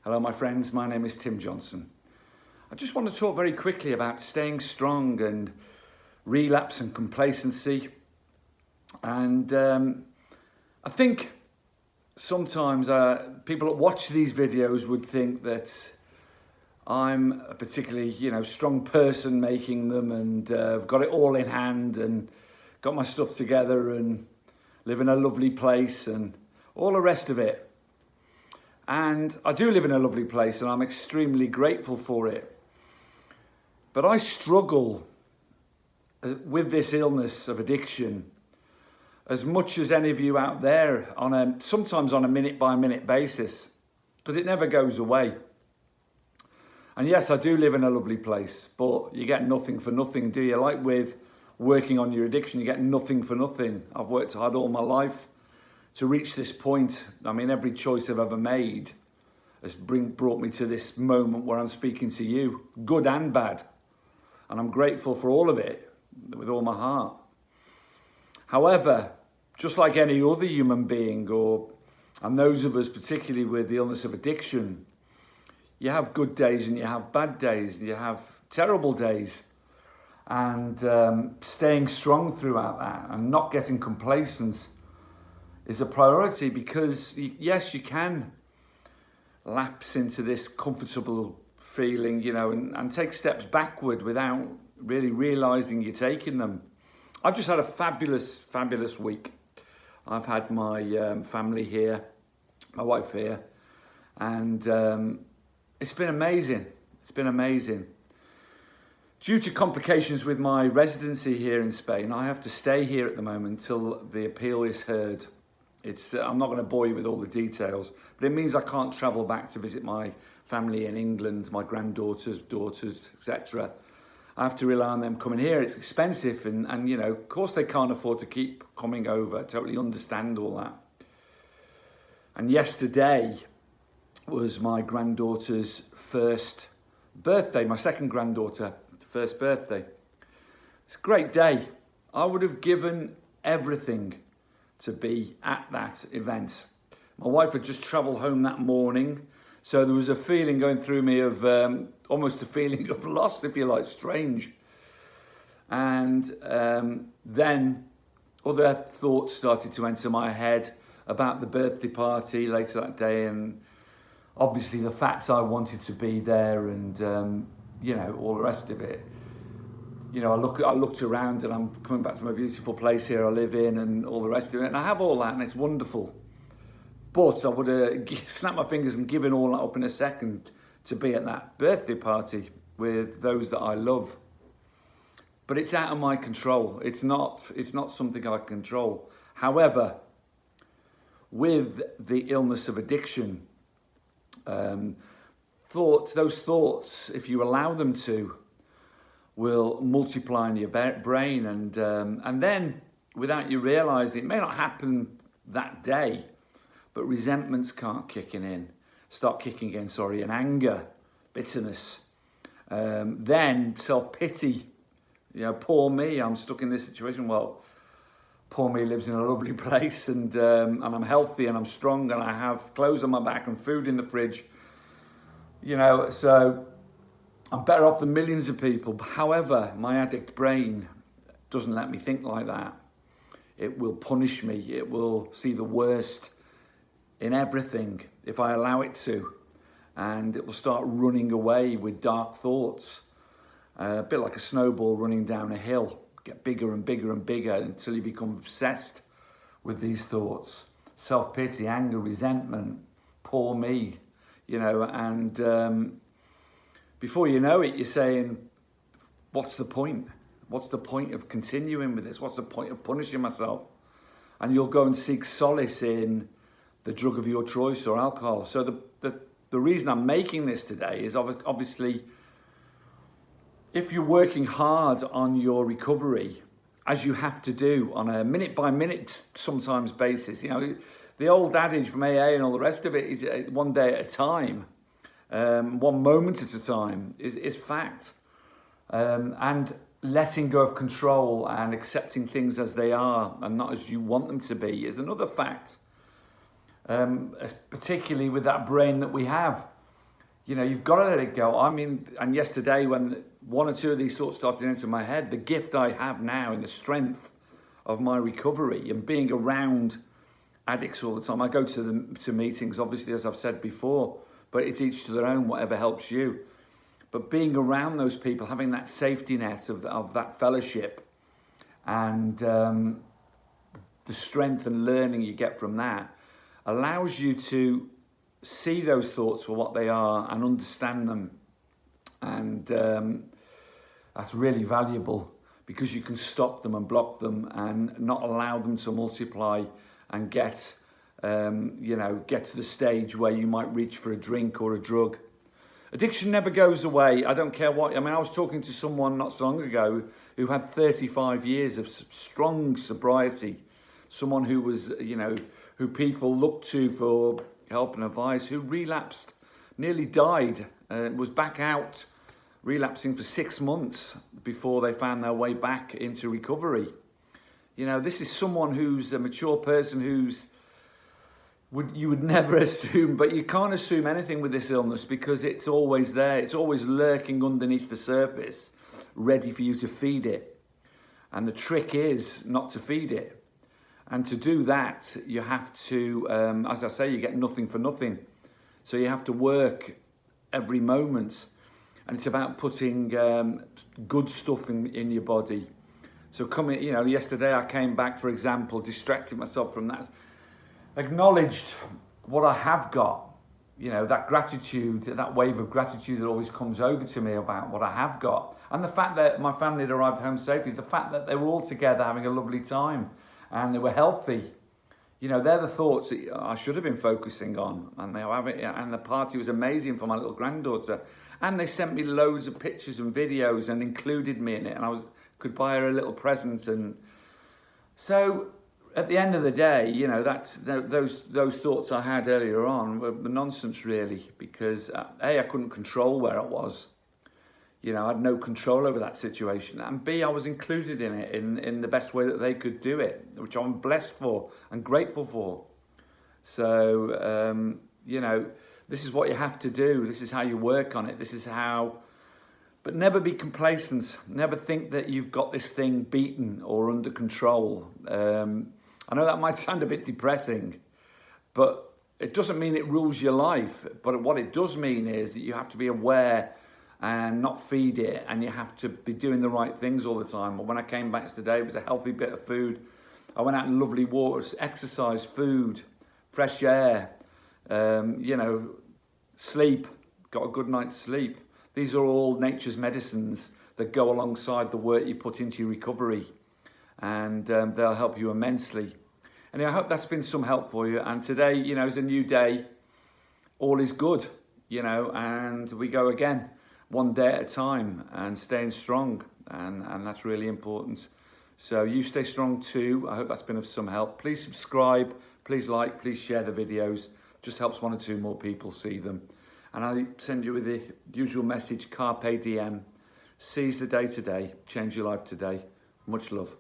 Hello my friends, my name is Tim Johnson. I just want to talk very quickly about staying strong and relapse and complacency. And I think sometimes people that watch these videos would think that I'm a particularly, strong person making them and I've got it all in hand and got my stuff together and live in a lovely place and all the rest of it. And I do live in a lovely place and I'm extremely grateful for it. But I struggle with this illness of addiction as much as any of you out there, sometimes on a minute by minute basis, because it never goes away. And yes, I do live in a lovely place, but you get nothing for nothing, do you? Like with working on your addiction, you get nothing for nothing. I've worked hard all my life to reach this point. I mean, every choice I've ever made has brought me to this moment where I'm speaking to you, good and bad. And I'm grateful for all of it with all my heart. However, just like any other human being, and those of us particularly with the illness of addiction, you have good days and you have bad days, and you have terrible days. And staying strong throughout that and not getting complacent is a priority, because yes, you can lapse into this comfortable feeling, and take steps backward without really realizing you're taking them. I've just had a fabulous week. I've had my family here, my wife here, and it's been amazing. It's been amazing. Due to complications with my residency here in Spain, I have to stay here at the moment until the appeal is heard. I'm not going to bore you with all the details, but it means I can't travel back to visit my family in England, my granddaughters, daughters, etc. I have to rely on them coming here. It's expensive, and of course they can't afford to keep coming over. I totally understand all that. And yesterday was my granddaughter's first birthday, my second granddaughter, first birthday. It's a great day. I would have given everything to be at that event. My wife had just travelled home that morning, so there was a feeling going through me of almost a feeling of loss, if you like, strange. And then other thoughts started to enter my head about the birthday party later that day, and obviously the fact I wanted to be there, and all the rest of it. I looked around and I'm coming back to my beautiful place here I live in and all the rest of it, and I have all that and it's wonderful. But I would have snapped my fingers and given all that up in a second to be at that birthday party with those that I love. But it's out of my control. It's not something I control. However, with the illness of addiction, those thoughts, if you allow them to, will multiply in your brain, and then without you realising, it may not happen that day, but resentments start kicking in, and anger, bitterness, then self-pity. Poor me, I'm stuck in this situation. Well, poor me lives in a lovely place, and I'm healthy and I'm strong and I have clothes on my back and food in the fridge. So I'm better off than millions of people. However, my addict brain doesn't let me think like that. It will punish me. It will see the worst in everything if I allow it to. And it will start running away with dark thoughts. A bit like a snowball running down a hill. Get bigger and bigger and bigger until you become obsessed with these thoughts. Self-pity, anger, resentment, poor me, and before you know it, you're saying, what's the point? What's the point of continuing with this? What's the point of punishing myself? And you'll go and seek solace in the drug of your choice or alcohol. So the reason I'm making this today is obviously, if you're working hard on your recovery, as you have to do on a minute by minute sometimes basis, the old adage from AA and all the rest of it is one day at a time. One moment at a time is fact. And letting go of control and accepting things as they are and not as you want them to be is another fact. Particularly with that brain that we have. you know, you've got to let it go. I mean, and yesterday when one or two of these thoughts started into my head, the gift I have now and the strength of my recovery and being around addicts all the time. I go to meetings, obviously, as I've said before, but it's each to their own, whatever helps you. But being around those people, having that safety net of that fellowship and the strength and learning you get from that allows you to see those thoughts for what they are and understand them. And that's really valuable because you can stop them and block them and not allow them to multiply and get to the stage where you might reach for a drink or a drug. Addiction never goes away. I don't care what. I mean, I was talking to someone not so long ago who had 35 years of strong sobriety. Someone who was, who people looked to for help and advice, who relapsed, nearly died, was back out relapsing for 6 months before they found their way back into recovery. You know, this is someone who's a mature person you would never assume, but you can't assume anything with this illness because it's always there. It's always lurking underneath the surface, ready for you to feed it. And the trick is not to feed it. And to do that, you have to, as I say, you get nothing for nothing. So you have to work every moment. And it's about putting good stuff in your body. So yesterday I came back, for example, distracted myself from that. Acknowledged what I have got, that gratitude, that wave of gratitude that always comes over to me about what I have got. And the fact that my family had arrived home safely, the fact that they were all together having a lovely time and they were healthy. They're the thoughts that I should have been focusing on. And the party was amazing for my little granddaughter. And they sent me loads of pictures and videos and included me in it. And I could buy her a little present. And so at the end of the day, those thoughts I had earlier on were nonsense, really, because A, I couldn't control where I was. I had no control over that situation. And B, I was included in it in the best way that they could do it, which I'm blessed for and grateful for. So, this is what you have to do. This is how you work on it. But never be complacent. Never think that you've got this thing beaten or under control. I know that might sound a bit depressing, but it doesn't mean it rules your life. But what it does mean is that you have to be aware and not feed it, and you have to be doing the right things all the time. When I came back today, it was a healthy bit of food. I went out in lovely waters, exercise, food, fresh air, sleep, got a good night's sleep. These are all nature's medicines that go alongside the work you put into your recovery, and they'll help you immensely. And I hope that's been some help for you. And today, is a new day. All is good, and we go again, one day at a time, and staying strong. And that's really important. So you stay strong too. I hope that's been of some help. Please subscribe, please like, please share the videos. Just helps one or two more people see them. And I send you with the usual message, Carpe Diem. Seize the day today. Change your life today. Much love.